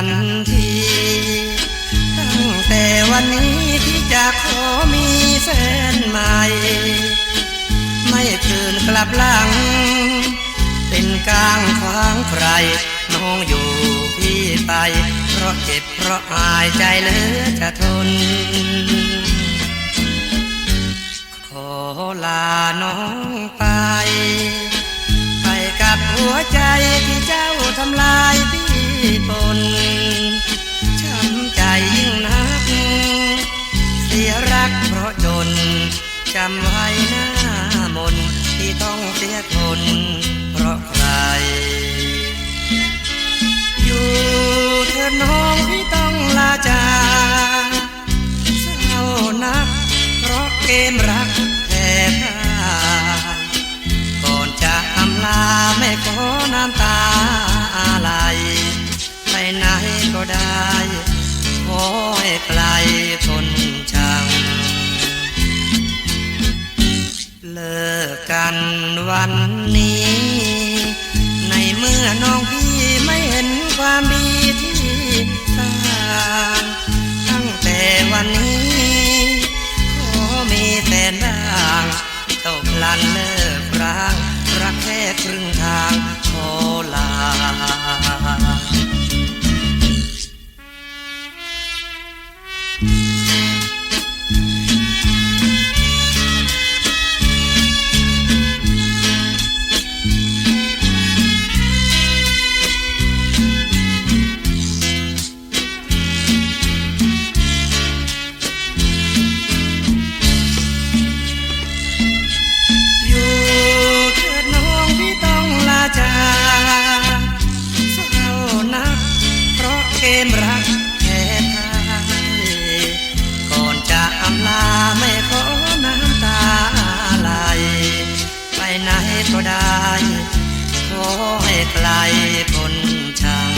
ทันทีตั้งแต่วันนี้ที่จะขอมีแฟนใหม่ไม่คืนกลับหลังเป็นกลางขวางใครน้องอยู่พี่ไปเพราะเจ็บเพราะอายใจเหลือจะทนขอลาน้องไปไปกับหัวใจที่เจ้าทำลายพี่ปนช้ำใจยิ่งนักเสียรักเพราะจนจำไว้หน้ามนที่ต้องเสียทนเพราะใครอยู่เถิดน้องที่ต้องลาจากเศร้านักเพราะเกมรักแทบพ่ายก่อนจะอำลาไม่ขอน้ำตาอะไรไปไหนก็ได้ขอให้ไกลคนชังเลิกกันวันนี้ในเมื่อน้องพี่ไม่เห็นความดีที่สร้างตั้งแต่วันนี้ขอมีแต่ด่างตกลันเลิกร้างรักแค่ครึ่งทางขอลาเกมรักแท้ไทยก่อนจะอำลาไม่ขอน้ำตาไหลไปไหนก็ได้ขอให้ไกลพ้นชัง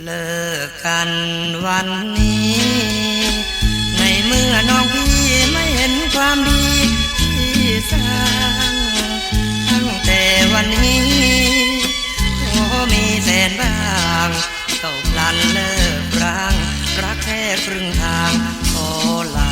เลิกกันวันนี้ในเมื่อน้องพี่ไม่เห็นความดีที่สร้างตั้งแต่วันนี้มีแสนบางตกลันเลิกร้างรักแค่ครึ่งทางขอลา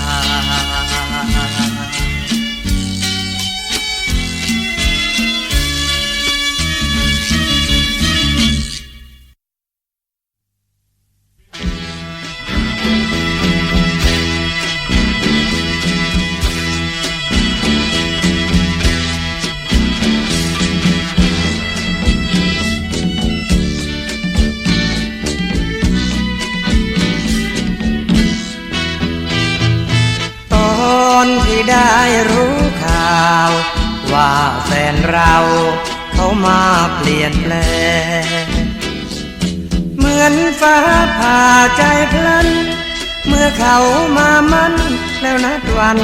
ที่ได้รู้ข่าวว่าแฟนเราเขามาเปลี่ยนแปลงเหมือนฟ้าผ่าใจพลันเมื่อเขามามั่นแล้วนัดวัน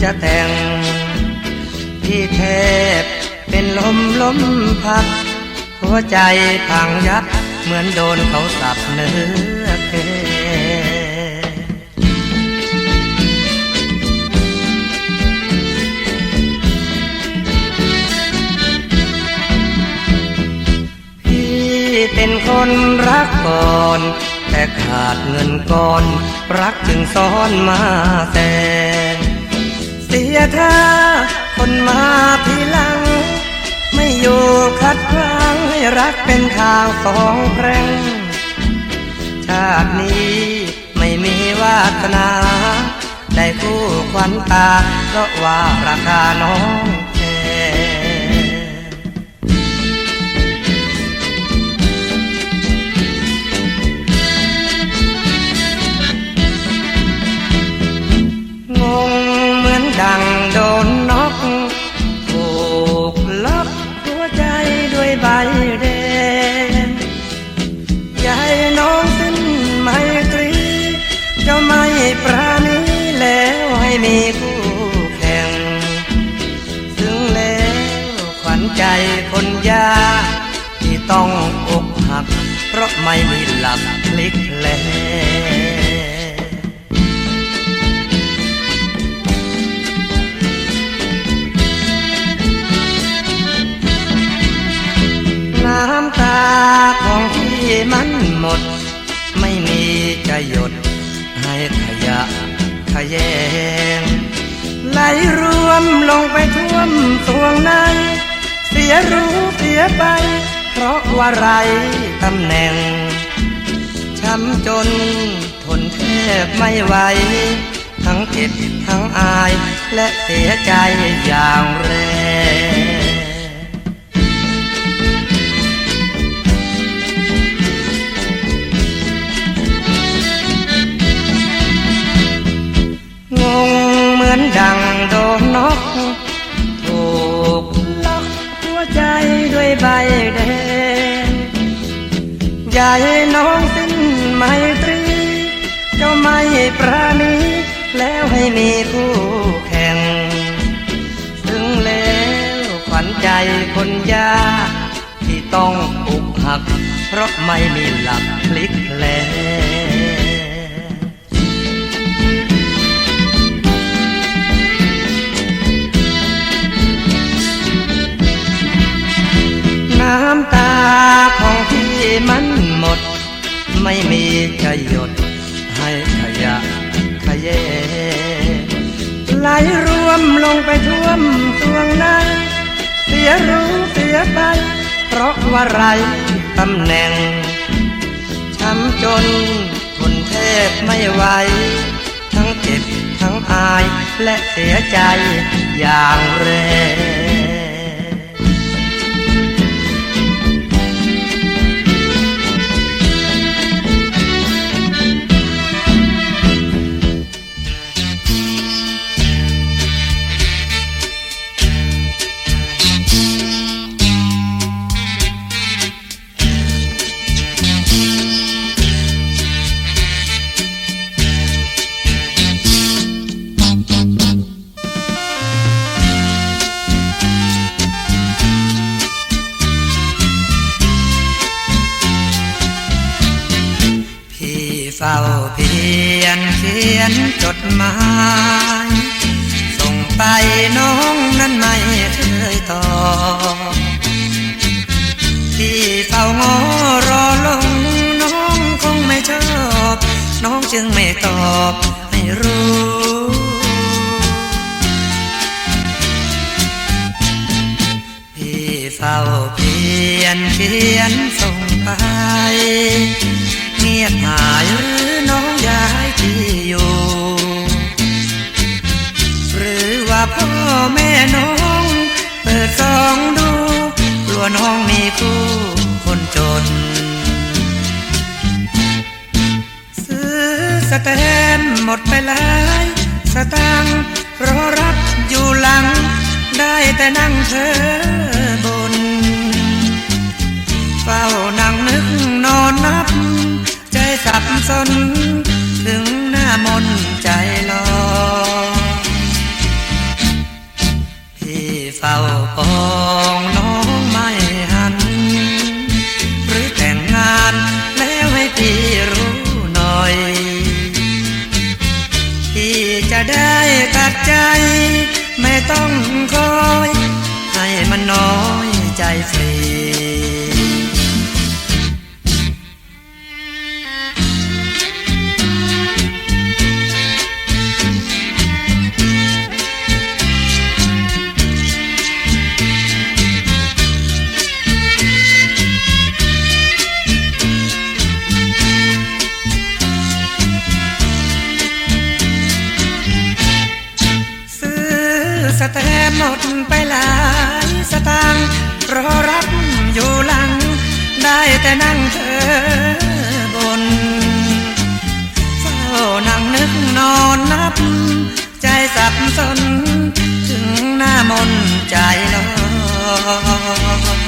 จะแต่งที่แทบเป็นลมพัดหัวใจพังยับเหมือนโดนเขาสับเนื้อแท้เป็นคนรักก่อนแต่ขาดเงินก่อนรักจึงซ้อนมาแต่เสียท่าคนมาทีหลังไม่อยู่ขัดขวางให้รักเป็นทางสองแพร่งชาตินี้ไม่มีวาสนาได้คู่ขวัญตาเพราะว่าราคาน้องดังโดนน็อกถูกล็อกหัวใจด้วยใบแดงอยากให้น้องสิ้นไมตรีจะไม่ปราณีแล้วให้มีคู่แข่งซึ่งแล้วขวัญใจคนยาที่ต้องอกหักเพราะไม่มีหลักพลิกแปลน้ำตา าของพี่มันหมดไม่มีจะหยดให้ขยะขยงไหลรวมลงไปท่วมสวงในเสียรู้เสียไปเพราะว่าไรตำแหน่งช้ำจนทนแทบไม่ไหวทั้งเจ็บทั้งอายและเสียใจอย่างแรงงงเหมือนดังโดนนกถูกล็อกหัวใจด้วยใบแดงอย่าให้น้องสิ้นไมตรีเจ้าไม่ปราณีแล้วให้มีคู่แข่งถึงแล้วขวัญใจคนยากที่ต้องอกหักเพราะไม่มีหลักพลิกแปลน้ำตาของพี่มันหมดไม่มีจะหยดให้ขยะขยงไหลรวมลงไปท่วมสวงในเสียรู้เสียไปเพราะว่าไรตำแหน่งช้ำจนทนแทบไม่ไหวทั้งเจ็บทั้งอายและเสียใจอย่างแรงเฝ้าเพียรเขียนจดหมายส่งไปน้องนั้นไม่เคยตอบที่เฝ้างอรอลงน้องคงไม่ชอบน้องจึงไม่ตอบให้รู้พี่เฝ้าเพียรเขียนส่งไปเงียบหายหรือน้องย้ายที่อยู่หรือว่าพ่อแม่น้องเปิดส่องดูกลัวน้องมีคู่คนจนซื้อสแตมป์หมดไปหลายสตางค์รอรับอยู่หลังได้แต่นั่งเธอบนเฝ้านั่งนึกนอนนับใจสับสนถึงหน้ามนใจลอยพี่เฝ้าปองน้องไม่หันหรือแต่งงานแล้วให้พี่รู้หน่อยพี่จะได้ตัดใจไม่ต้องคอยให้มันน้อยใจฟรีสแตมป์หมดไปหลายสตางค์รอรับอยู่หลังได้แต่นั่งเธอบนเฝ้านั่งนึกนอนนับใจสับสนถึงหน้ามนใจลอย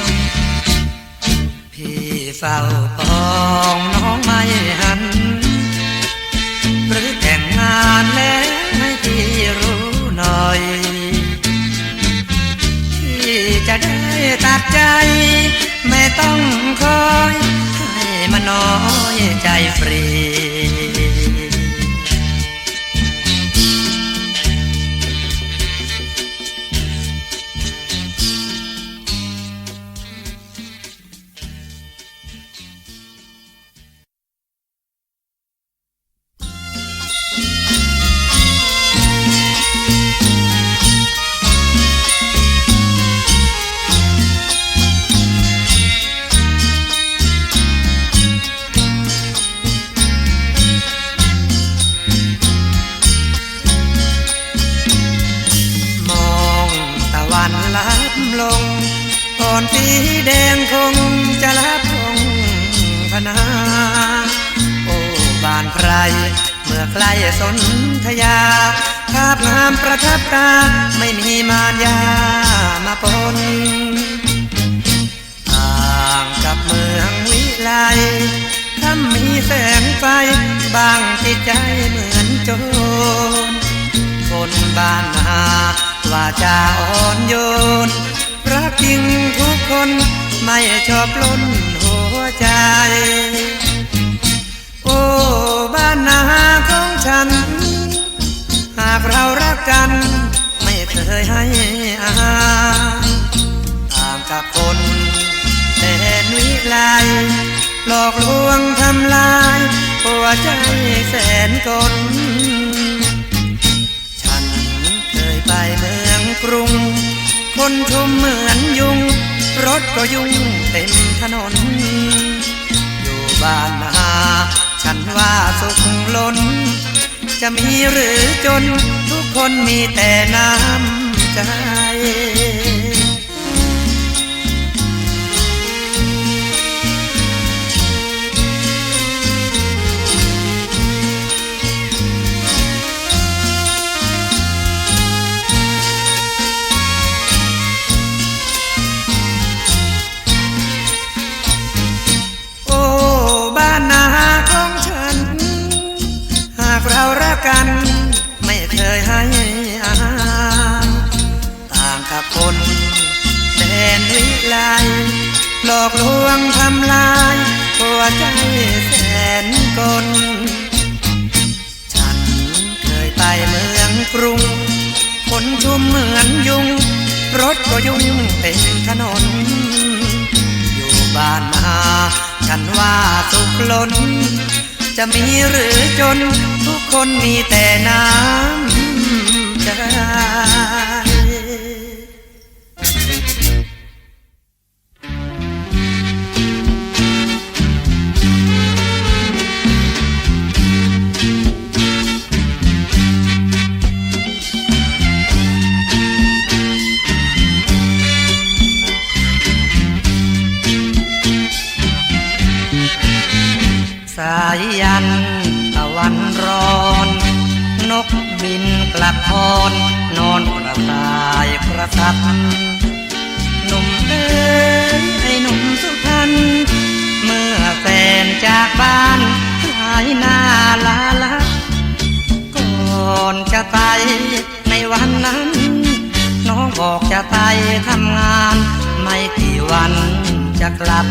พี่เฝ้าปองน้องไม่หันหรือแต่งงานแล้วให้พี่รู้หน่อยจะได้ตัดใจไม่ต้องคอยให้มันน้อยใจฟรี สีแดงคงจะรับคงพนาโอ้บ้านใครเมื่อใครสนธยาภาพงามประทับตาไม่มีมารยามาปนต่างกับเมืองวิไลถ้ามีแสงไฟบางจิตใจเหมือนโจรคนบ้านนาว่าจะอ่อนโยนรักจริงทุกคนไม่ชอบล้นหัวใจโอ้บ้านนาของฉันหากเรารักกันไม่เคยให้อาหารต่างกับคนแดนวิไลหลอกลวงทำลายหัวใจแสนกลฉันเคยไปเมืองกรุงคนชุมเหมือนยุงรถก็ยุ่งเต็มถนนอยู่บ้านนาฉันว่าสุขล้นจะมีหรือจนทุกคนมีแต่น้ำใจเรารักกันไม่เคยให้อาหารต่างกับคนแดนวิไลหลอกลวงทำลายหัวใจแสนกลฉันเคยไปเมืองกรุงคนชุมเหมือนยุงรถก็ยุ่งเต็มถนนอยู่บ้านนาฉันว่าสุขล้นจะมีหรือจนทุกคนมีแต่น้ำใจสายยันตะวันร้อนนกบินกลับพรนอนกระต่ายกระสับหนุ่มเอ้ยไอ้หนุ่มสุพรรณเมื่อแฟนจากบ้านหายหน้าลาลับก่อนจะไปในวันนั้นน้องบอกจะไปทำงานไม่กี่วันจะกลับ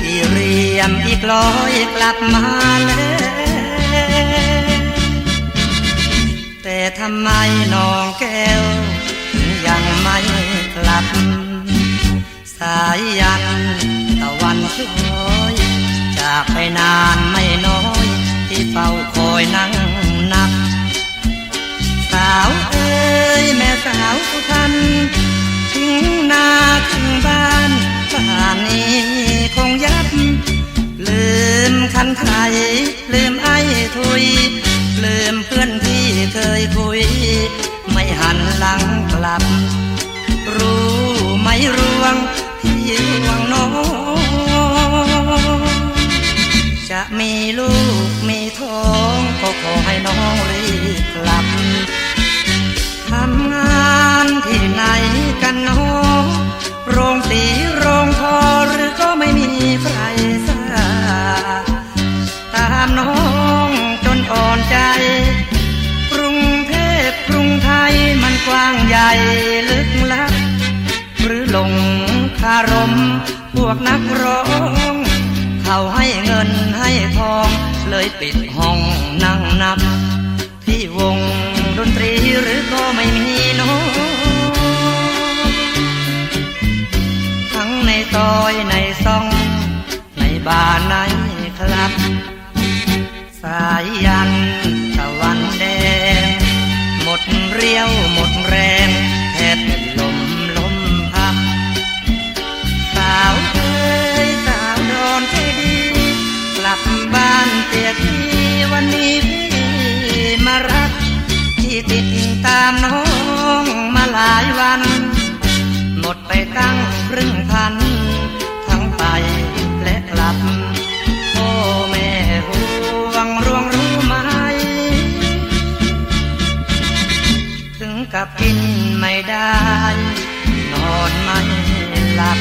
ที่เรียมอีกร้อยกลับมาแล้วแต่ทำไมน้องแก้วยังไม่กลับสายยันตะวันช่วยจากไปนานไม่น้อยที่เฝ้าคอยนั่งนับสาวเอ้ยแม่สาวสุพรรณทิ้งนาทิ้งบ้านป่านนี้คงยับลืมคันไทยลืมไอ้ทุยลืมเพื่อนที่เคยคุยไม่หันหลังกลับรู้ไหมรวงที่ยวงน้องจะมีลูกมีท้องก็ขอให้น้องรีบกลับทำงานที่ไหนกันน้องโรงสีโรงทอหรือก็ไม่มีใครทราบตามน้องจนอ่อนใจกรุงเทพกรุงไทยมันกว้างใหญ่ลึกลับหรือหลงคารมพวกนักร้องเขาให้เงินให้ทองเลยปิดห้องนั่งนับที่วงดนตรีหรือก็ไม่มีน้องทั้งในซอยในซองในบ้านในคลับสายยันตะวันแดงหมดเรี่ยวหมดแรงแทบเป็นลมพับสาวเอ้ยสาวโดนใจดีกลับบ้านเสียทีวันนี้พี่มารับที่ติดตามน้องมาหลายวันหมดไปตั้งค รึ่งพันทั้งไปและกลับโอ้แม่ห่วงรวงรู้ไหมถึงกับกินไม่ได้นอนไม่หลับ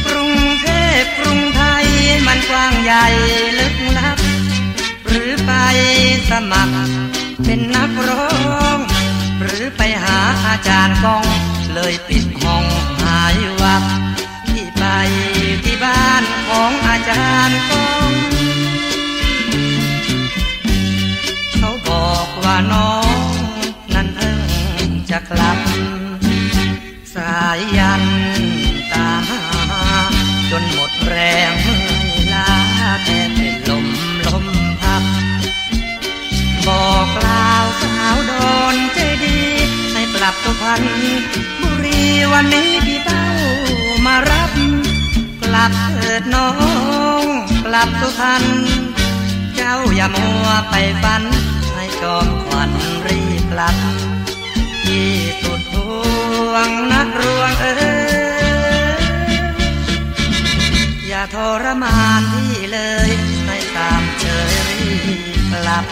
กรุงเทพกรุงไทยมันกว้างใหญ่ลึกลับหรือไปสมัครเป็นนักร้องหรือไปหาอาจารย์กองเลยปิดห้องหายวับที่ไปที่บ้านของอาจารย์กองเขาบอกว่าน้องนั้นเพิ่งจะกลับสายยันตามหาจนหมดแรงเมื่อยล้าแทบเป็นลมพับบอกลาวสาวโดนใจดีให้กลับสุพรรณบุรีวันนี้พี่เต้ามารับกลับเถิดน้องกลับสุพรรณเจ้าอย่ามัวไปฝันให้จอมขวัญรีบกลับที่สุดพวงนักรวงอย่าทรมานพี่เลยให้ตามเฉยรีบกลับ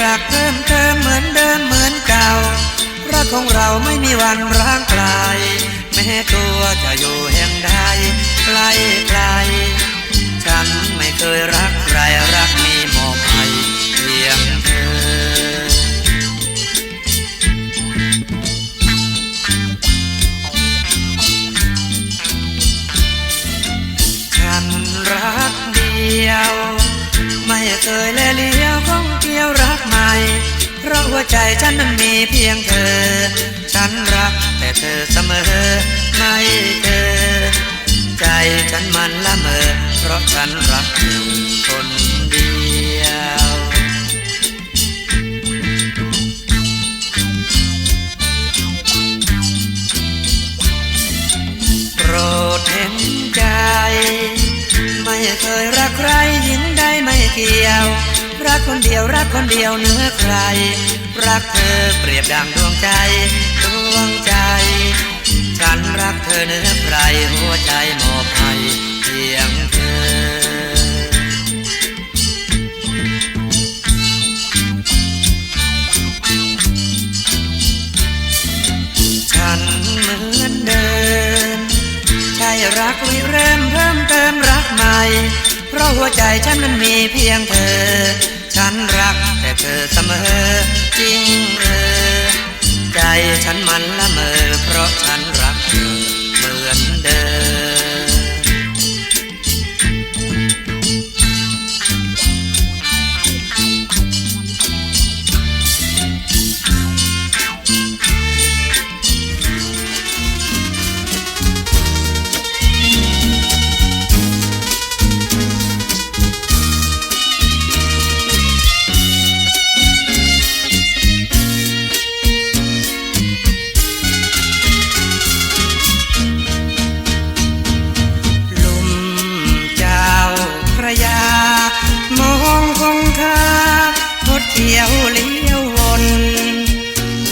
รักเพิ่มเติมเหมือนเดิมเหมือนเก่ารักของเราไม่มีวันร้างไกลแม้ตัวจะอยู่แห่งใดไกลไกลฉันไม่เคยรักใครรักมีมอบให้เพียงเธอฉันรักเดียวไม่เคยแลเลี้ยวของเกี่ยวรักใหม่เพราะหัวใจฉันนั้นมีเพียงเธอฉันรักแต่เธอเสมอไม่เธอใจฉันมันละเมอเพราะฉันรักเธอคนเดียวโปรดเห็นใจไม่เคยรักใครหญิงใดไม่เกี่ยวรักคนเดียวรักคนเดียวเหนือใครรักเธอเปรียบดังดวงใจดวงใจฉันรักเธอเหนือใครหัวใจมอบให้เพียงเธอฉันเหมือนเดิมใช่รักวิเริ่มเพิ่มเติมรักใหม่เพราะหัวใจฉันนั้นมีเพียงเธอฉันรักแต่เธอเสมอจริงใจฉันมันละเมอเพราะฉันรักเธอเหมือนเดิมเที่ยวเลี้ยววน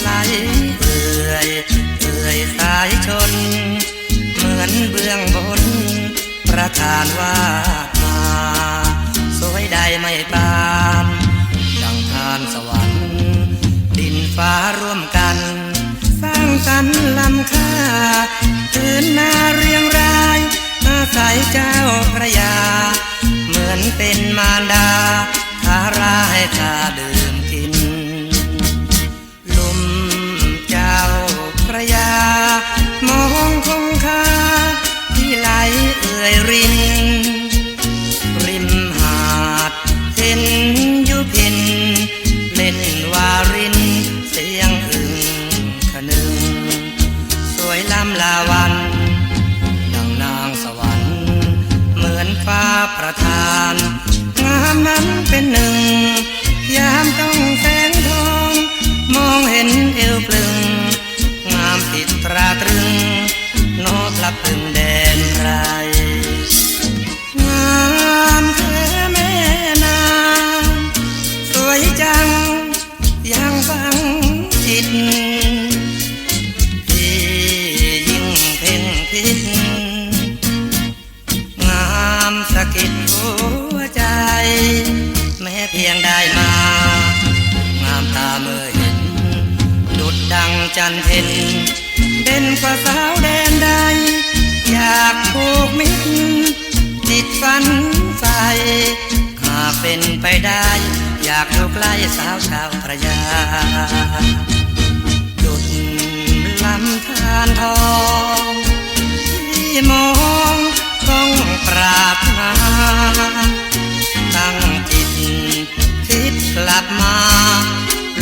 ไหลเอื่อยสายชนเหมือนเบื้องบนประทานว่ามาสวยใดไม่ปานดังทานสวรรค์ดินฟ้าร่วมกันสร้างสรรค์ล้ำค่า นาเรียงรายอาศัยเจ้าพระยาเหมือนเป็นมารดาทาราให้ข้าดื่มกินลุ่มเจ้าพระยามองคงคาที่ไหลเอื่อยรินริมหาดเห็นยุพินเล่นวารินเสียงอึ่งขนึงสวยล้ำลาวันดังนางสวรรค์เหมือนฟ้าประทานงามนั้นเป็นหนึ่งยามต้องแสงทองมองเห็นเอวปลึงงามติดตราตรึงโนพลับพึงแดนไพร งามแท้แม่นางสวยจังยังฟังจิตที่ยิ่งเพ่งพิษงามสะกิดหัวใจแม้เพียงได้มางามตาเมื่อเห็นดุจดังจันเพ็ญเด่นกว่าสาวแดนใดอยากผูกมิตรจิตฝันใฝ่หากเป็นไปได้อยากอยู่ใกล้สาวชาวพระยาดุจลำธารทองที่มองต้องปรารถนาตั้งจิตคิดกลับมา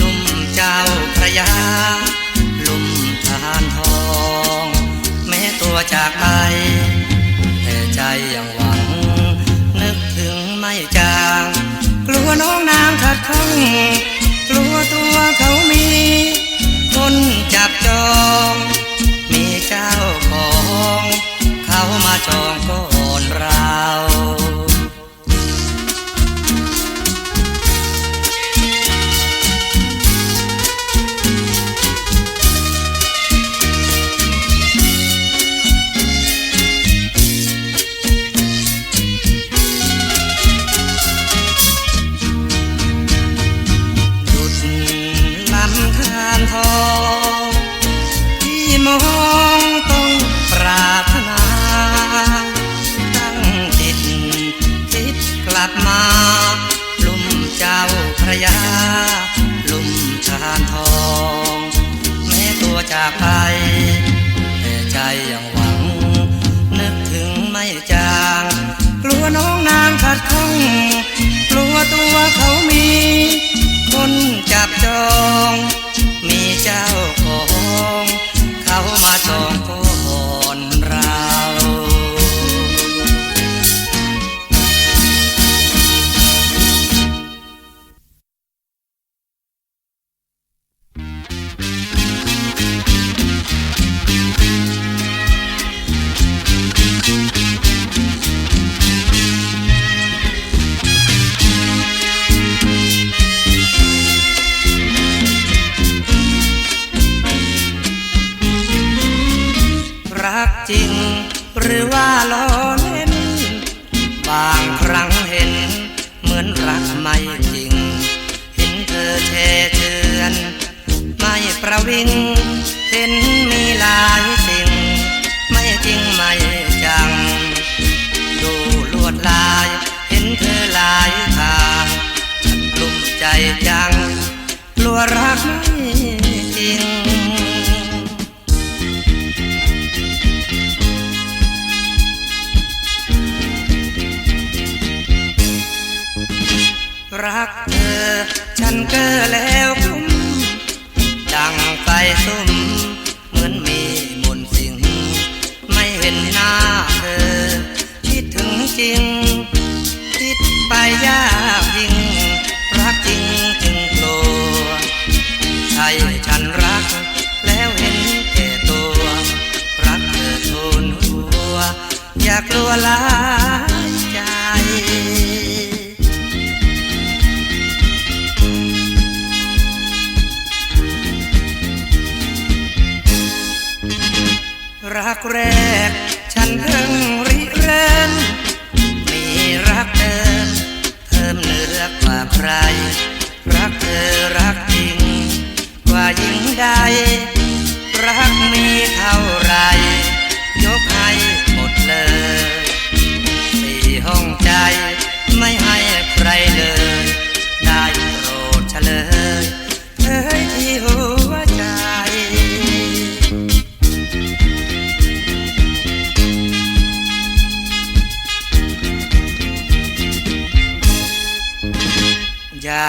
ลุ่มเจ้าพระยาลุ่มธารทองแม้ตัวจากไปแต่ใจยังหวังนึกถึงไม่จางกลัวน้องนางขัดข้องกลัวตัวเขามีคนจับจองมีเจ้าของเขามาจองก่อนเรา จากไปแต่ใจยังหวังนึกถึงไม่จางกลัวน้องนางขัดข้องกลัวตัวเขามีคนจับจองมีเจ้าของเขามาจองก่อนเรารักจริงหรือว่าล้อเล่นบางครั้งเห็นเหมือนรักไม่จริงเห็นเธอแช่เชือนไม่ประวิงเห็นมีหลายสิ่งไม่จริงไม่จังดูลวดลายเห็นเธอหลายทางฉันกลุ้มใจจังกลัวรักไม่จริงรักเธอฉันเก้อแล้วคลุ้มดังไฟซุ่มเหมือนมีมนต์สิงไม่เห็นหน้าเธอคิดถึงจริงคิดไปยากยิ่งรักจริงจึงกลัวใช่ฉันรักแล้วเห็นแก่ตัวรักเธอทนหัวอยากกลัวหลายใจรักแรกฉันเพิ่งริเริ่มมีรักเดิมเพิ่มเนื้อกว่าใครรักเธอรักจริงกว่ายิ่งใดรักมีเท่าไรยก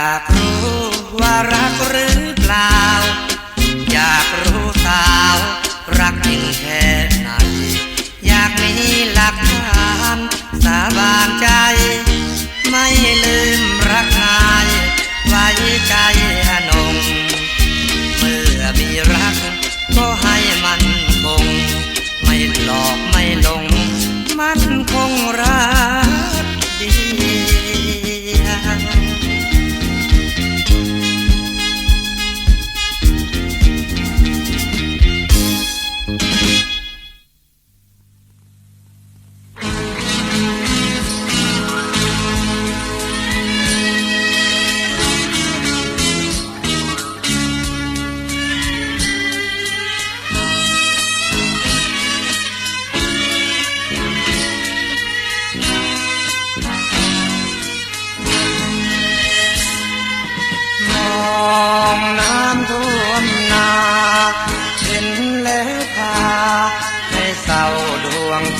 ากรู้ว่ารักหรือเปล่าอยากรู้สาวรักจริงแค่ไหนอยากมีหลักฐานสาบานใจไม่ลืมรักนายไว้ใจอนงเมื่อมีรักก็ให้มันคงไม่หลอกไม่หลงมันคงรักเดียว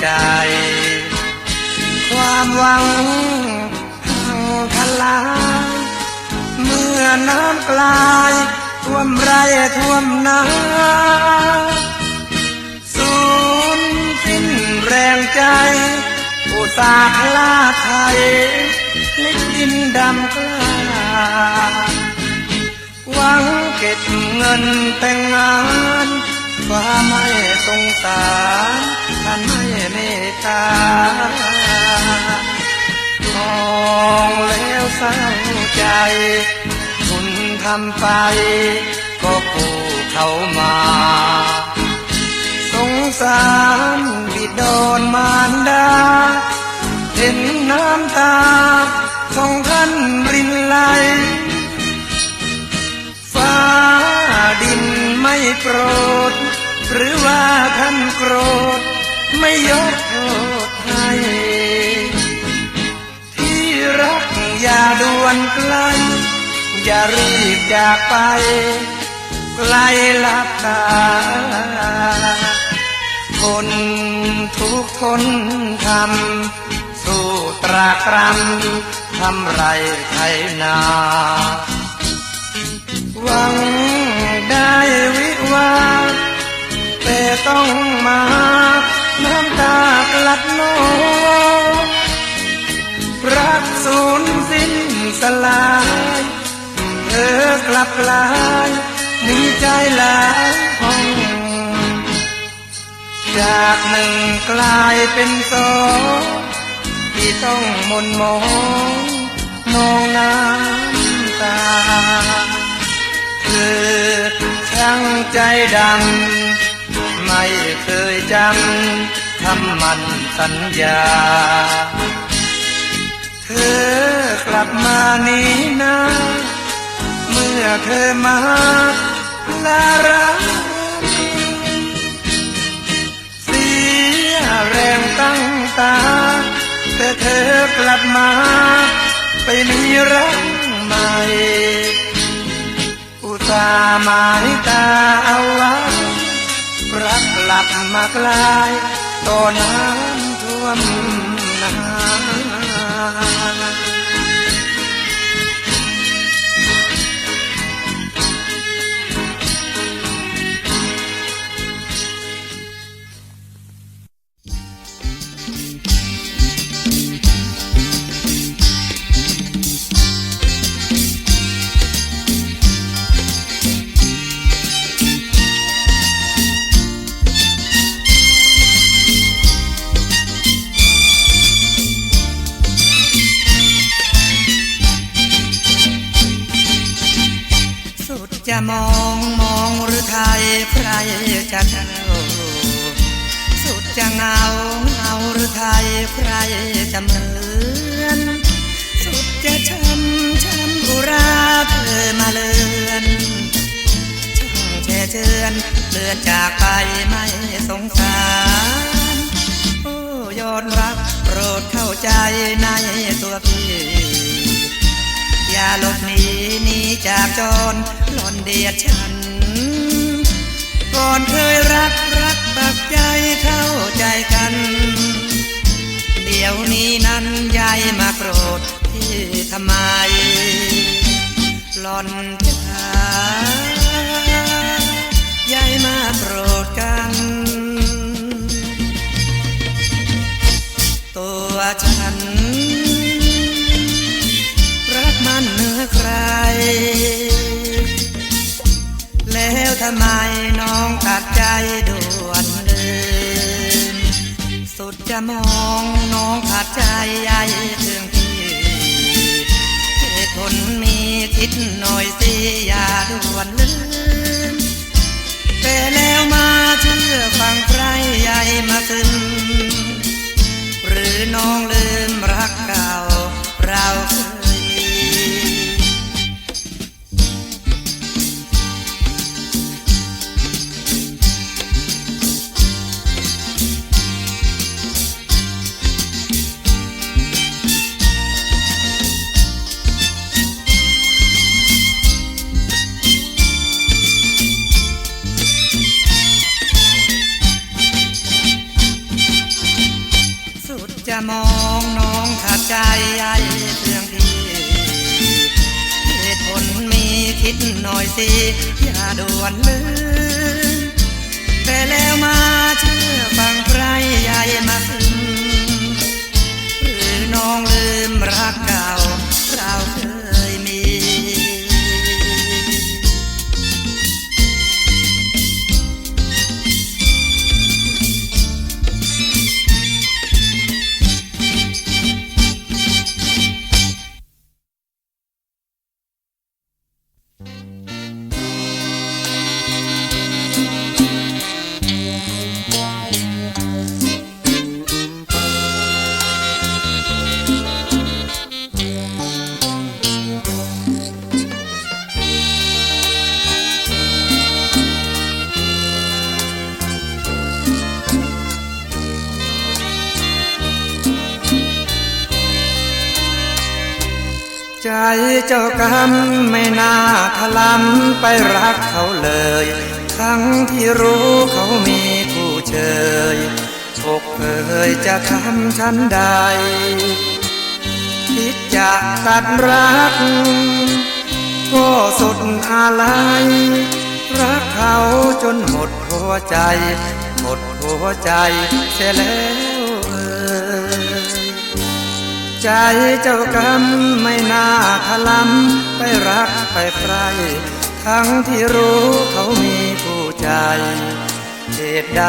ใจความหวังพังทลายเมื่อน้ำกลายท่วมไรท่วมนาสูญสิ้นแรงใจอุตสาหลาไทยลิบดินดำกล้าหวังเก็บเงินแต่งงานฟ้าไม่สงสารท่านไม่เมตตามองแล้วเศร้าใจคุณทำไปก็กู้เขามาสงสารบิดรมารดาเห็นน้ำตาของท่านรินไหลฟ้าดินไม่โปรดหรือว่าท่านโกรธไม่ยกโทษให้ที่รักอย่าด่วนไกลอย่ารีบจากไปไกลลับตาคนทุกคนทำสู้ตรากตรำทำไรไถนาหวังได้วิวาแต่ต้องมาน้ำตากลัดน้องรักสูญสิ้นสลายเธอกลับกลายมีใจหลายห้องจากหนึ่งกลายเป็นสองที่ต้องหม่นหมองมองน้ำตาเธอช่างใจดำไม่เคยจำคำมั่นสัญญาเธอกลับมานี้นะเมื่อเธอมาลารักเสียแรงตั้งตาแต่เธอกลับมาไปมีรักใหม่อุตส่าห์หมายตาเอาไว้รักกลับมากลายต่อน้ำท่วมนา จะมองหรือไทยใครจะเข้าสุดจะเงาหรือไทยใครจะเหมือนสุดจะช้ำอุราเธอมาเลือนช่างแช่เชือนเลือนจากไปไม่สงสารโอ้ยอดรักโปรดเข้าใจในตัวพี่อย่าหลบหนีจากจรหล่อนเดียดฉันก่อนเคยรักปักใจเข้าใจกันเดี๋ยวนี้นั้นยายมาโกรธที่ทำไม หล่อนจ๋ายายมาโปรดกันตัวฉันรักมันเหนือใครแล้วทำไมน้องตัดใจด่วนเลยสุดจะมองน้องขาดใจใยถึงพี่เหตุผลมีคิดหน่อยสิอย่าด่วนลืมแต่แล้วมาเชื่อฟังใครใหญ่มาซึมหรือน้องลืมรักเก่าเราเคยมีจะมองน้องขาดใจใยเพียงพี่เหตุผลมีคิดหน่อยสิอย่าด่วนลืมแต่แล้วมาเชื่อฟังใครใหญ่มาซึมหรือน้องลืมรักเก่าเราเคยมีใจเจ้ากรรมไม่น่าถลำไปรักเขาเลยทั้งที่รู้เขามีผู้เชยอกเอ่ยจะทำฉันใดคิดจะตัดรักก็สุดอะไรรักเขาจนหมดหัวใจหมดหัวใจเสียแล้วใจเจ้ากรรมไม่น่าถลำไปรักไปใครทั้งที่รู้เขามีผู้ใจเหตุใด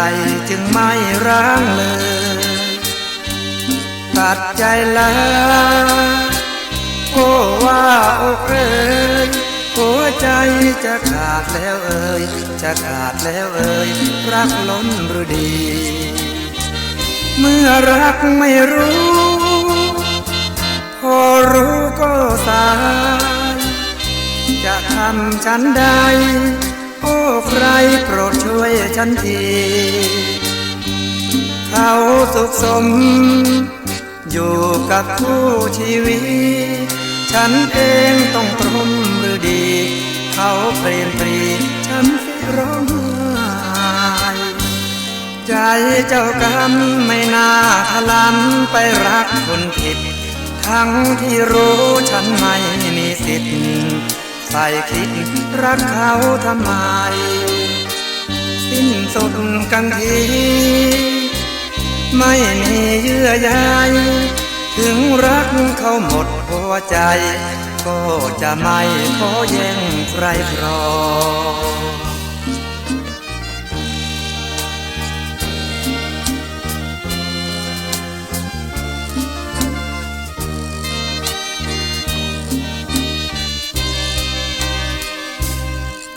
จึงไม่ร้างเลยตัดใจแล้วโอ้ว่าอกเอ่ยหัวใจจะขาดแล้วเอ่ยจะขาดแล้วเอ่ยรักล้นหรือดีเมื่อรักไม่รู้พอรู้ก็สายจะทำฉันได้โอ้ใครโปรดช่วยฉันทีเขาสุขสมอยู่กับคู่ชีวิตฉันเองต้องพรหมหรือดีเขาเปลี่ยนปรีฉันร้องไห้ใจเจ้ากรรมไม่น่าถลำไปรักคนผิดทั้งที่รู้ฉันไม่มีสิทธิ์ใส่คิดรักเขาทำไมสิ้นสุดกันทีไม่มีเยื่อใยถึงรักเขาหมดหัวใจก็จะไม่ขอแย่งใครครอง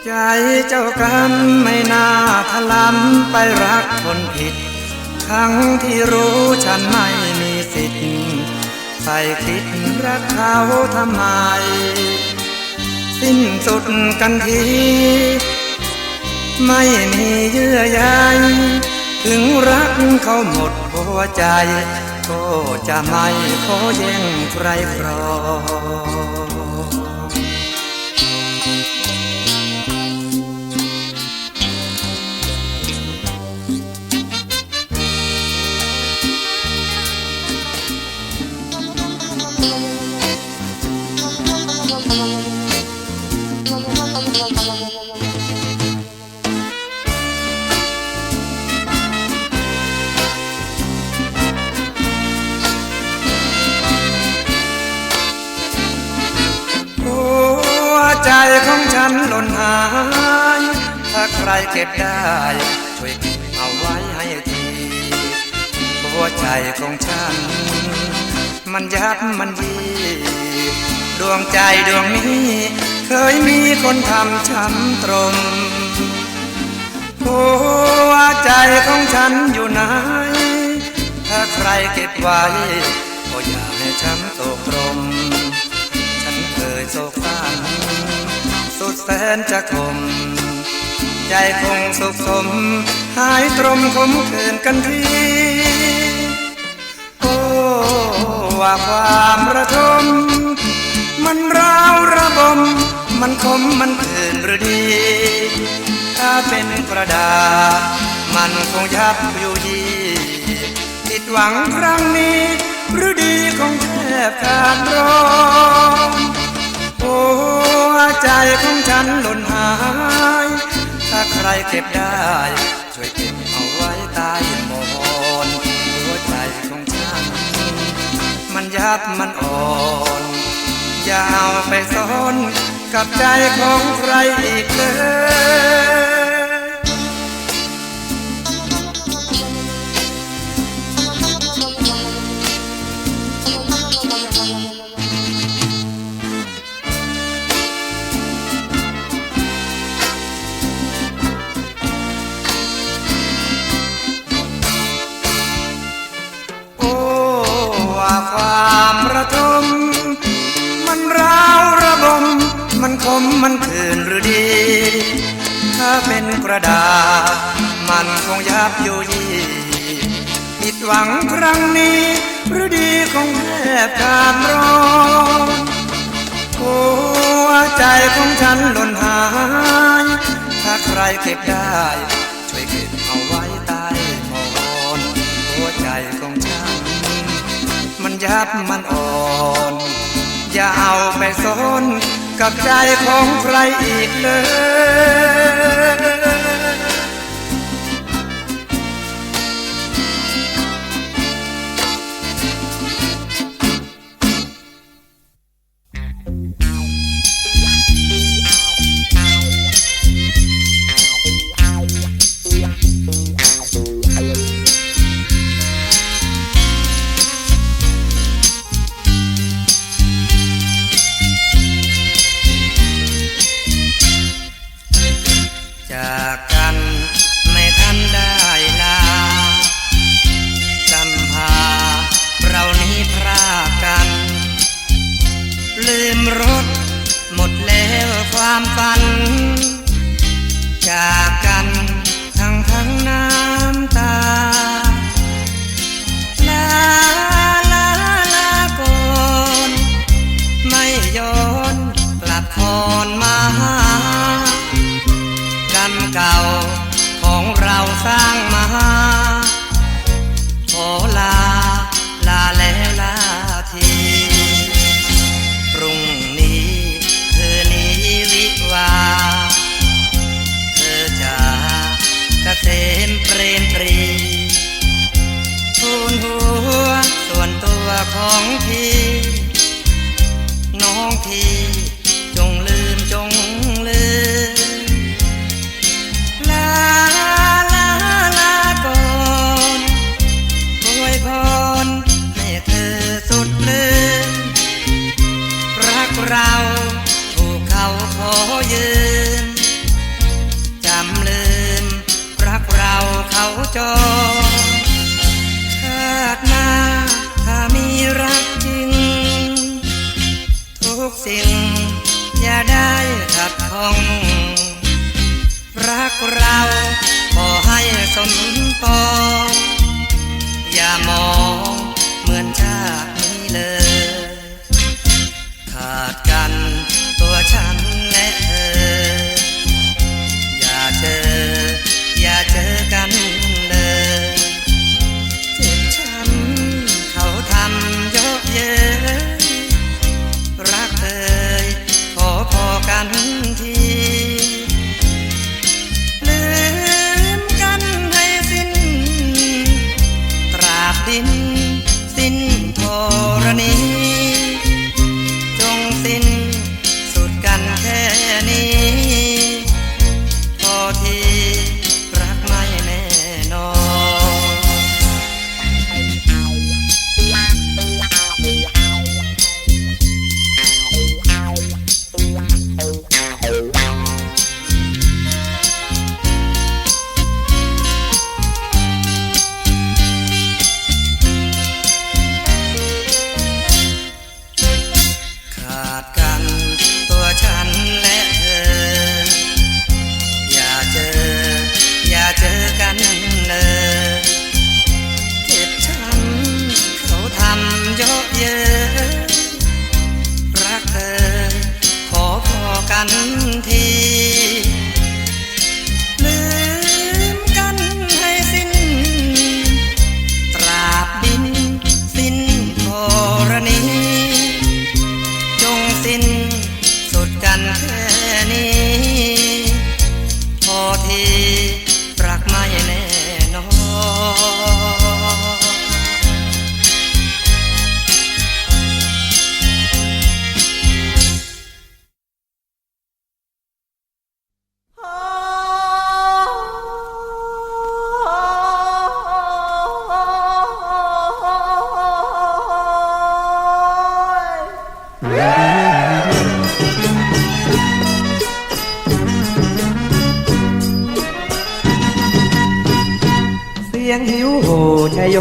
ใจเจ้ากรรมไม่น่าถลำไปรักคนผิดทั้งที่รู้ฉันไม่มีสิทธิ์ใส่คิดรักเขาทำไมสิ้นสุดกันทีไม่มีเยื่อใยถึงรักเขาหมดหัวใจก็จะไม่ขอแย่งใครครอง ใจ หัวใจของฉันหล่นหายถ้าใครเก็บได้ช่วยเก็บเอาไว้ให้ทีหัวใจของฉันมันยับมันยีดวงใจดวงนี้เคยมีคนทำช้ำตรมหัวใจของฉันอยู่ไหนถ้าใครเก็บไว้ก็อย่าให้ช้ำตกตรมฉันเคยโศกสันสุดแสนจะคมใจคงสุขสมหายตรมขมขื่นกันทีโอ้ว่าความระทมมันร้าวระบมมันคมมันขื่นหรือดีถ้าเป็นกระดาษมันคงยับอยู่ดีผิดหวังครั้งนี้หรือดีคงแทบขาดร้องโอ้ใจของฉันหล่นหายถ้าใครเก็บได้ช่วยเก็บเอาไว้ใต้หมอนหัวใจของฉันมันยับมันอ่อนอย่าเอาไปซ่อนกับใจของใครอีกเลยความระทมมันร้าวระบมมันคมมันขื่นหรือดีถ้าเป็นกระดาษมันคงยับอยู่ยีผิดหวังครั้งนี้หรือดีคงแทบขาดร้อนหัวใจของฉันหล่นหายถ้าใครเก็บได้ช่วยเก็บเอาไว้ใต้หมอนหัวใจของฉันมันยับมันอ่อนอย่าเอาไปซ่อนกับใจของใครอีกจากกันไม่ทันได้ลาจำพาเรานี้พรากกันลืมรถหมดแล้วความฝันจากกันทั้งน้ำตาลาลาลาก่อนไม่ย้อนกลับคอนมาหากรรมเก่าของเราสร้างมาขอลาแล้วลาทีพรุ่งนี้เธอนี้วิวาเธอจะเกษมเปรมปรีทูลหัวส่วนตัวของพี่น้องพี่จงลืมลาก่อนอวยพรให้เธอสุดลืมรักเราถูกเขาขอยืมจำลืมรักเราเขาจองชาติหน้าถ้ามีรักจริงทุกสิ่งอย่าได้ขัดข้องรักเราขอให้สมปองอย่ามองเหมือนชาตินี้เลยขาดกันตัวฉันและเธออย่าเจอกันเลยเจ็บช้ำเขาทำเยอะเย้ยรักเธอขอพอกันที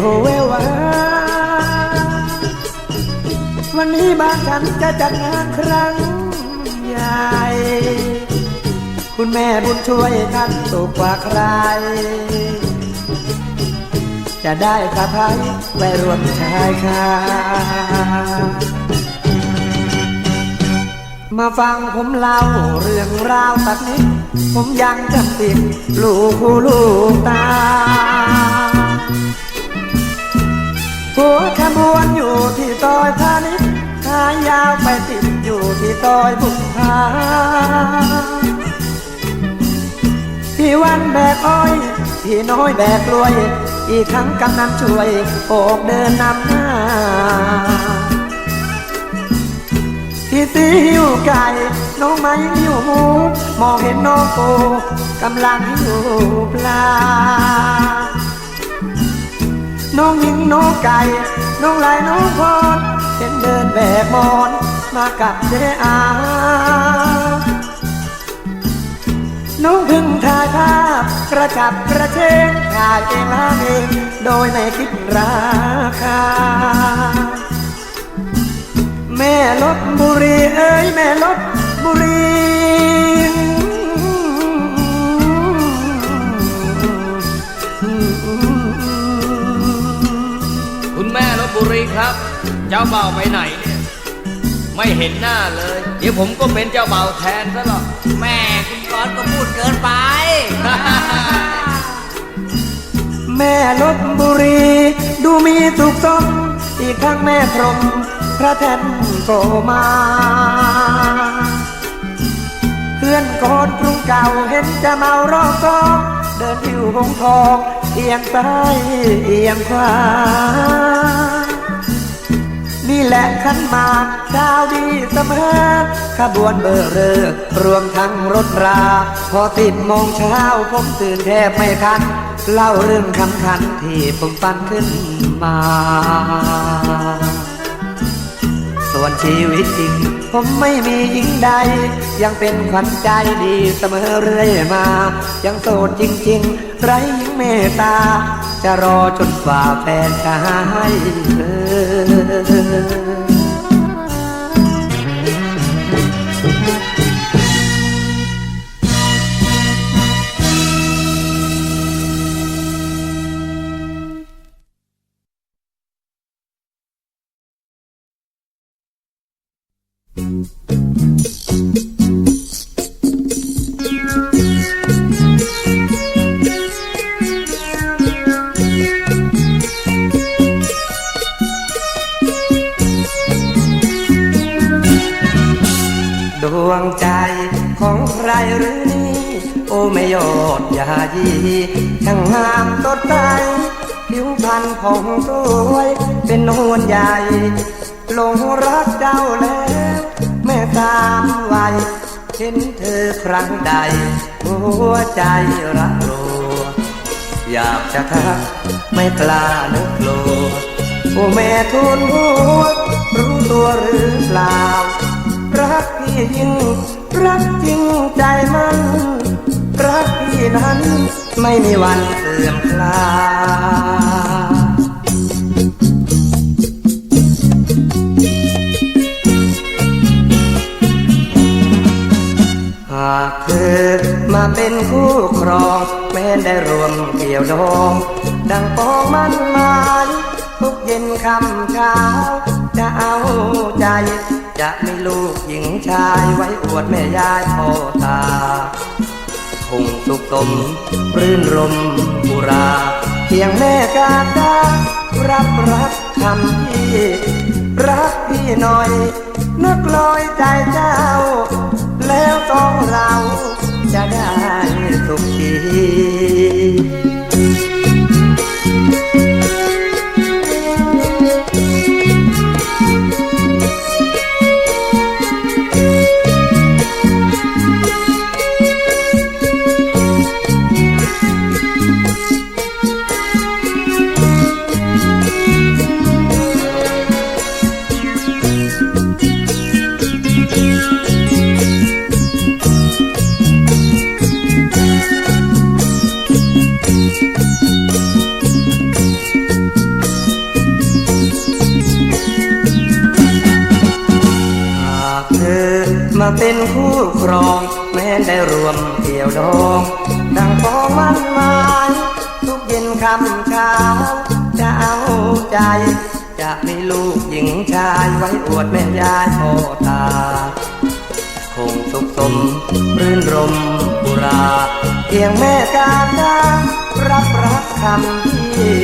อยู่แวววาวันนี้บ้านฉันจะจัดงานครั้งใหญ่คุณแม่บุญช่วยท่านสุขกว่าใครจะได้สะพ้ายไปรวมชายคามาฟังผมเล่าเรื่องราวสักนิดผมยังจำติดลูกหูลูกตาหัวขบวนอยู่ที่ซอยพาณิชย์ขายาวไปติดอยู่ที่ซอยบุญพาพี่วันแบกอ้อยพี่น้อยแบกกล้วยอีกครั้งกำนันช่วยโอบเดินนำหน้าพี่ตีหิวไก่น้องไม้หิวหมูมองเห็นน้องโกกำลังหิวปลาน้องหญิงน้องไก่น้องลายน้องพรเห็นเดินแบกมอนมากับเจ้าน้องพึ่งถ่ายภาพกระจับกระเชงถ่ายเองล้างเองโดยไม่คิดราคาแม่ลบบุรีเอ้ยแม่ลบบุรีคุณแม่ลบบุรีครับเจ้าเบ่าวไปไหนเนี่ยไม่เห็นหน้าเลยเดี๋ยวผมก็เป็นเจ้าเบ่าวแทนซะหรอกแม่คุณกรณ์ก็พูดเกินไป แม่ลบบุรีดูมีสุขสมอีกครั้งแม่พรหมพระแท่นโผล่มาเพื่อนโกนกรุงเก่าเห็นจะเมารอบกองเดินอยู่หงทองเอียงซ้ายเอียงขวานี่แหละขันหมากดาวดีเสมอขบวนเบอร์เรอรวมทั้งรถราพอ10 โมงเช้าผมตื่นแทบไม่ทันเล่าเรื่องคำคันที่ผมฝันขึ้นมาส่วนชีวิตจริงผมไม่มีหญิงใดยังเป็นขวัญใจดีเสมอเรื่อยมายังโสดจริงๆไร้หญิงเมตตาจะรอจนกว่าแฟนจะให้เธอดวงใจของใครหรือนี่โอ้ไม่ยอดยายีช่างงามสดใสผิวพรรณผ่องสวยเป็นนวลใหญ่หลงรักเจ้าแล้วแม่ตามวัยเห็นเธอครั้งใดหัวใจรักรัวอยากจะทักไม่กล้านึกกลัวโอ้แม่ทูลหัวรู้ตัวหรือเปล่ารักพี่ยิ่งรักจริงใจมันรักพี่นั้นไม่มีวันเสื่อมคลายหากเธอมาเป็นคู่ครองแม้ได้รวมเกี่ยวดองดังปองมันหมายทุกเย็นค่ำเช้าจะเอาใจจะมีลูกหญิงชายไว้อวดแม่ยายพ่อตาคงสุขสมรื่นรมบุราเพียงแม่กาตารับคำที่รักพี่หน่อยนึกลอยใจเจ้าแล้วต้องเราจะได้สุขที มาเป็นคู่ครองแม้ได้รวมเกี่ยวดองดังฟ้องมั่นหมายทุกเย็นค่ำเช้าจะเอาใจจะมีลูกหญิงชายไว้อวดแม่ยายพ่อตาคงสุขสมรื่นรมบุราเพียงแม่การดารับรักคำที่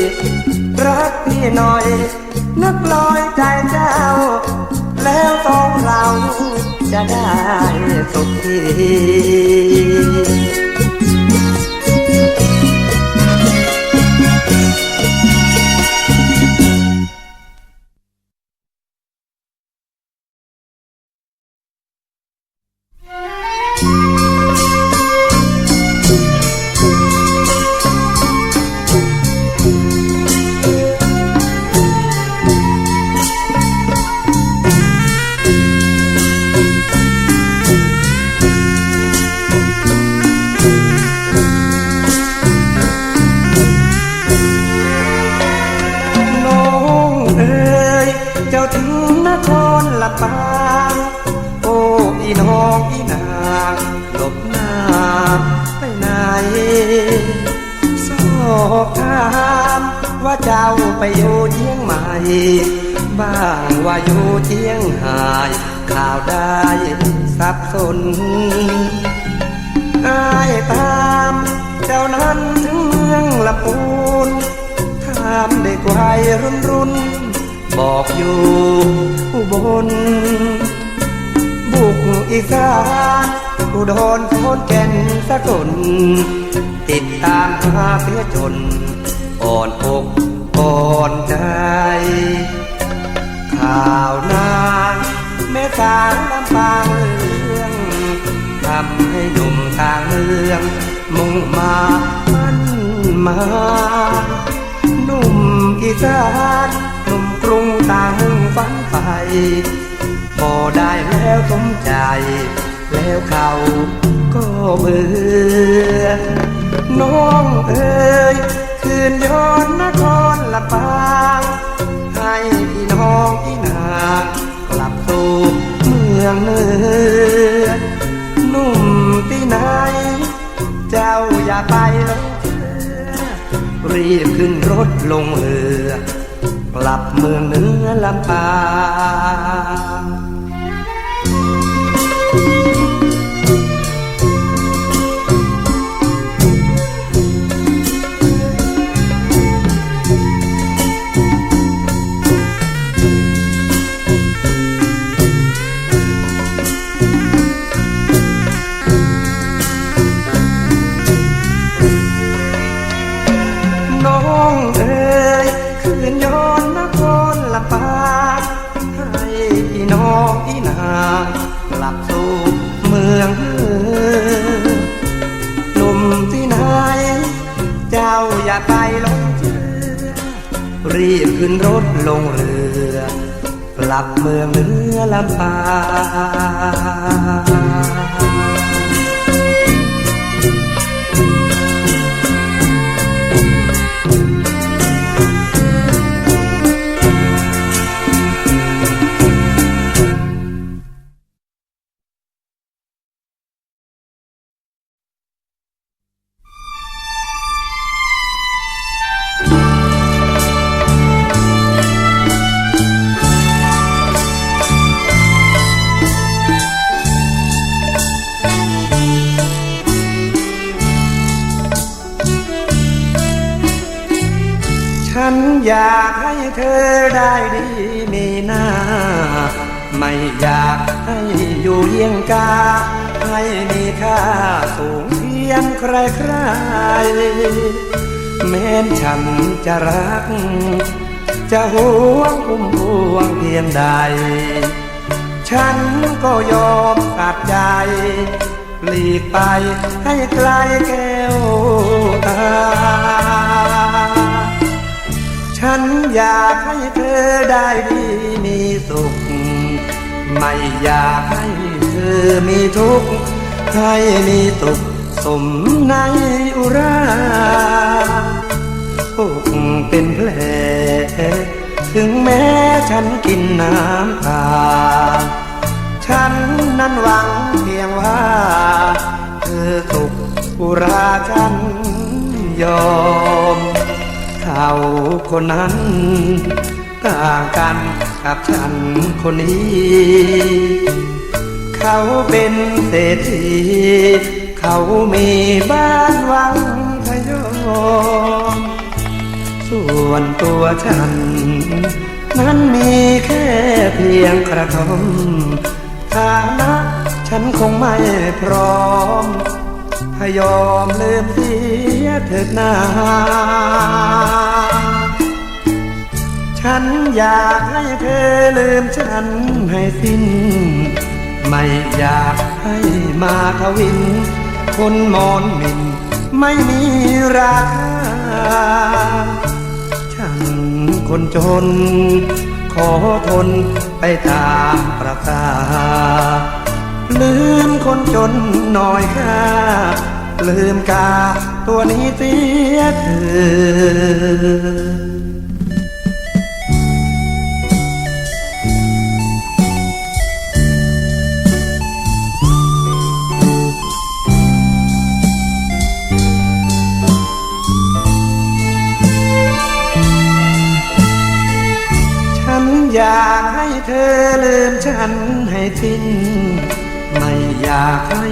รักพี่หน่อยนึกลอยใจเจ้าแล้วต้องเราจะได้สุขทีปางโอ้อีน้องอีนางหลบหน้าไปไหนสอบถามว่าเจ้าไปอยู่เชียงใหม่บ้างว่าอยู่เชียงหายข่าวได้สับสนอ้ายตามเจ้านั้นถึงเมืองลำพูนถามเด็กวัยรุ่นบอกอยู่อุบลบุกอีสานอุดรโคนแก่นสกลติดตามหาเสียจนอ่อนอกอ่อนใจข่าวนางแม่สางลำปางเรื่องทำให้หนุ่มทางเมืองมุ่งมามันมาหนุ่มอีสานหนุ่มกรุงต่างมุ่งฝันไปพอได้แล้วสมใจแล้วเขาก็เบื่อน้องเอ๋ยคืนย้อนนครลำปางให้พี่น้องพี่นางกลับสู่เมืองเหนือหนุ่มที่ไหนเจ้าอย่าไปลงเรือรีบขึ้นรถลงเรือกลับเมืองเหนือลำปางน้องเอ๋ยคืนย้อนนครลำปางให้พี่น้องพี่นางกลับสู่เมืองหนุ่มที่ไหนเจ้าอย่าไปลงเรือรีบขึ้นรถลงเรือกลับเมืองเหนือลำปางฉันอยากให้เธอได้ดีมีหน้าไม่อยากให้อยู่เยี่ยงกาให้มีค่าสูงเทียมใครๆแม้นฉันจะรักจะห่วงพุ่มพวงเพียงใดฉันก็ยอมตัดใจหลีกไปให้ไกลแก้วตาฉันอยากให้เธอได้ดีมีสุขไม่อยากให้เธอมีทุกข์ให้มีสุขสมในอุราอกเป็นแผลถึงแม้ฉันกินน้ำตาฉันนั้น นั้นหวังเพียงว่าเธอสุขอุราฉันยอมเขาคนนั้นต่างกันกับฉันคนนี้เขาเป็นเศรษฐีเขามีบ้านวังพยอมส่วนตัวฉันนั้นมีแค่เพียงกระท่อมฐานะฉันคงไม่พร้อมพยอมลืมเสียเถิดนาฉันอยากให้เธอลืมฉันให้สิ้นไม่อยากให้มาทวินคนมอนหมิ่นไม่มีราคาฉันคนจนขอทนไปตามประสาลืมคนจนหน่อยค่ะลืมกาตัวนี้เสียเถิดอยากให้เธอลืมฉันให้สิ้นไม่อยากให้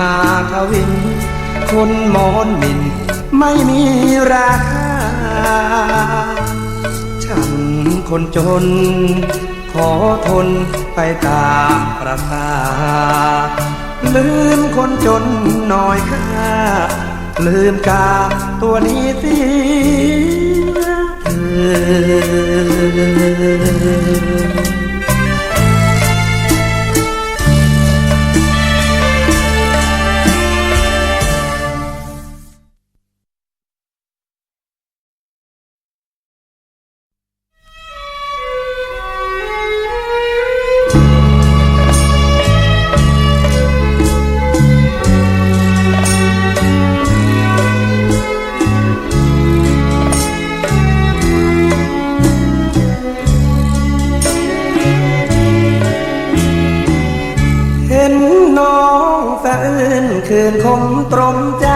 มาทวินคนมอนหมิ่นไม่มีราคาฉันคนจนขอทนไปตามประสาลืมคนจนหน่อยค่ะลืมกาตัวนี้เสียเธคืนคมตรมใจ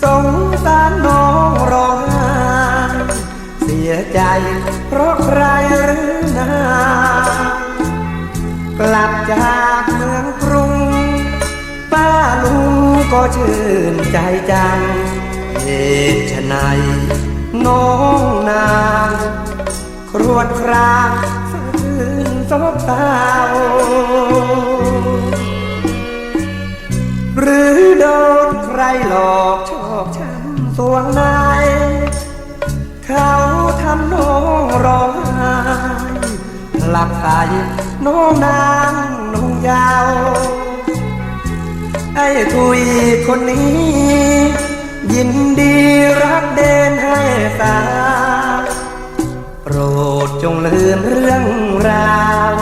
สงสารน้องร้องไห้เสียใจเพราะใครหรือหนากลับจากเมืองกรุงป้าลุงก็ชื่นใจจังเหตุไฉนน้องนางครวญครางสะอื้นซบเศร้าหรือโดนใครหลอกชอบช้ำสวงในเขาทำน้องร้องไห้หลับใส่น้องนางน้องยาวไอ้ทุยคนนี้ยินดีรักเด่นให้สาโปรดจงลืมเรื่องราว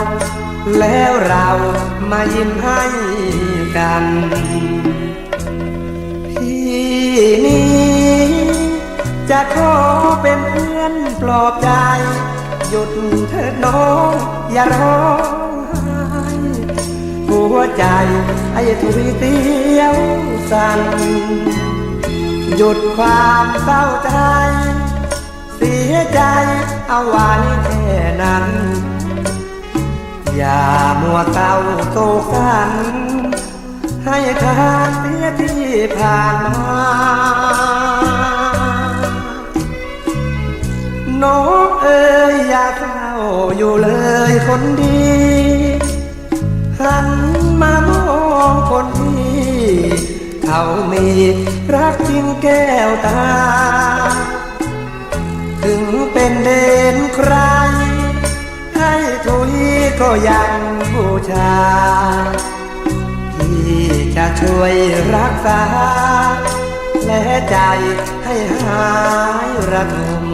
แล้วเรามายิ้มให้กันพี่นี้จะขอเป็นเพื่อนปลอบใจหยุดเถิดน้องอย่าร้องไห้หัวใจไอ้ทุยเตียวสั่นหยุดความเศร้าใจเสียใจเอาไว้แค่นั้นอย่ามัวเศร้าโศกสันให้ทานเสียที่ผ่านมาน้องเอ๋ยอย่าเศร้าอยู่เลยคนดีหันมามองคนที่เขามีรักจริงแก้วตาถึงเป็นเด่นใครให้ทุยก็ยังบูชาพี่จะช่วยรักษาและใจให้หายระทม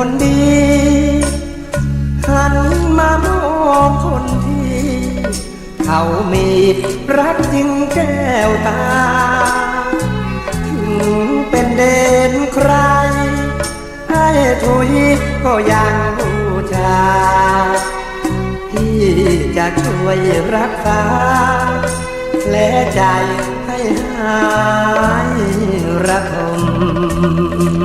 คนดีหันมามองคนที่เขามีรักจริงแก้วตาถึงเป็นเด่นใครให้ถุยก็ยังบูชาที่จะช่วยรักษาแผลใจให้หายระทม